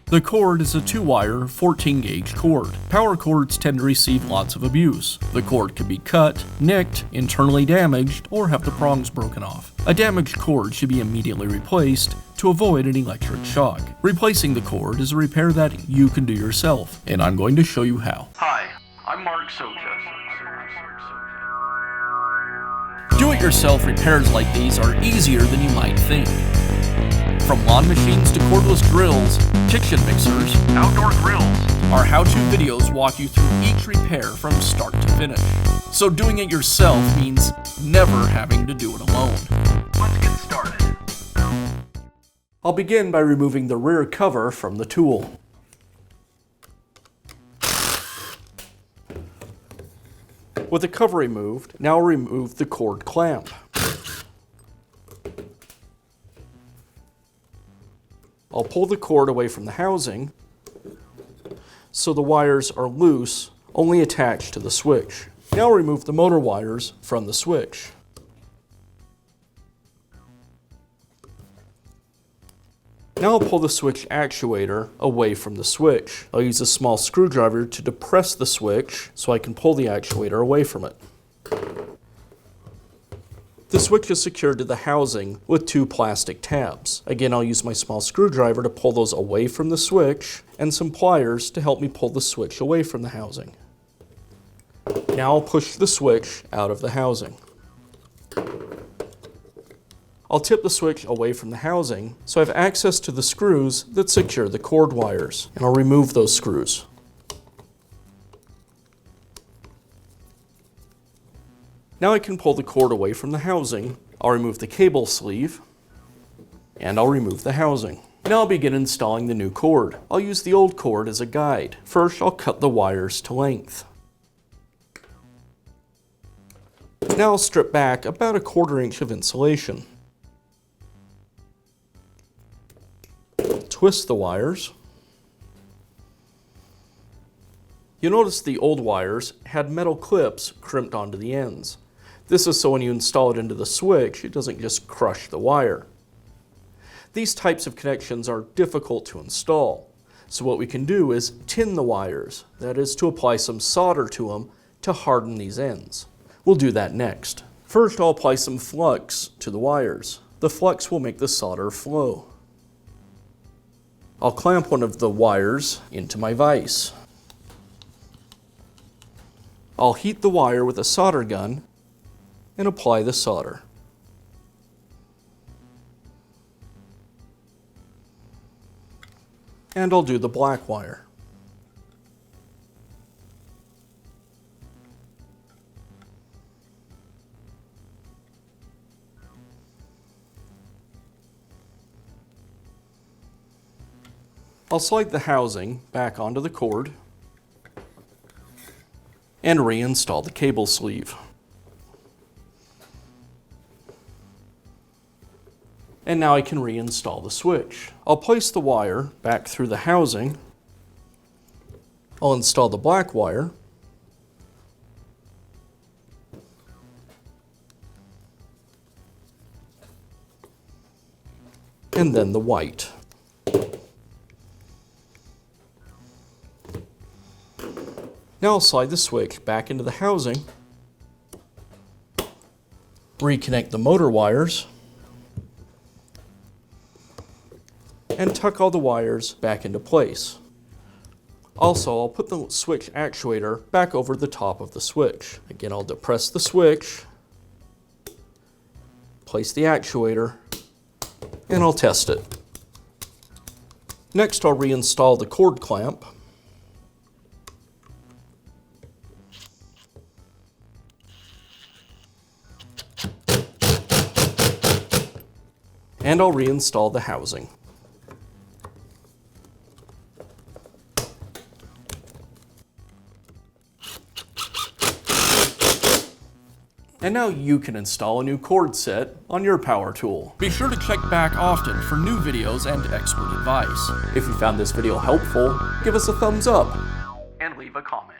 The cord is a 2-wire, 14-gauge cord. Power cords tend to receive lots of abuse. The cord can be cut, nicked, internally damaged, or have the prongs broken off. A damaged cord should be immediately replaced to avoid an electric shock. Replacing the cord is a repair that you can do yourself, and I'm going to show you how. Hi, I'm Mark Soja. Do-it-yourself repairs like these are easier than you might think. From lawn machines to cordless drills, kitchen mixers, Outdoor grills. our how-to videos walk you through each repair from start to finish. So doing it yourself means never having to do it alone. Let's get started. I'll begin by removing the rear cover from the tool. With the cover removed, now remove the cord clamp. I'll pull the cord away from the housing so the wires are loose, only attached to the switch. Now remove the motor wires from the switch. Now I'll pull the switch actuator away from the switch. I'll use a small screwdriver to depress the switch so I can pull the actuator away from it. The switch is secured to the housing with 2 plastic tabs. Again, I'll use my small screwdriver to pull those away from the switch and some pliers to help me pull the switch away from the housing. Now I'll push the switch out of the housing. I'll tip the switch away from the housing so I have access to the screws that secure the cord wires, and I'll remove those screws. Now I can pull the cord away from the housing. I'll remove the cable sleeve, and I'll remove the housing. Now I'll begin installing the new cord. I'll use the old cord as a guide. First, I'll cut the wires to length. Now I'll strip back about a 1/4 inch of insulation. Twist the wires. You'll notice the old wires had metal clips crimped onto the ends. This is so when you install it into the switch, it doesn't just crush the wire. These types of connections are difficult to install, so what we can do is tin the wires, that is to apply some solder to them to harden these ends. We'll do that next. First, I'll apply some flux to the wires. The flux will make the solder flow. I'll clamp one of the wires into my vise. I'll heat the wire with a solder gun and apply the solder. And I'll do the black wire. I'll slide the housing back onto the cord and reinstall the cable sleeve. And now I can reinstall the switch. I'll place the wire back through the housing. I'll install the black wire. And then the white. Now I'll slide the switch back into the housing, reconnect the motor wires, and tuck all the wires back into place. Also, I'll put the switch actuator back over the top of the switch. Again, I'll depress the switch, place the actuator, and I'll test it. Next, I'll reinstall the cord clamp. And I'll reinstall the housing. And now you can install a new cord set on your power tool. Be sure to check back often for new videos and expert advice. If you found this video helpful, give us a thumbs up And leave a comment.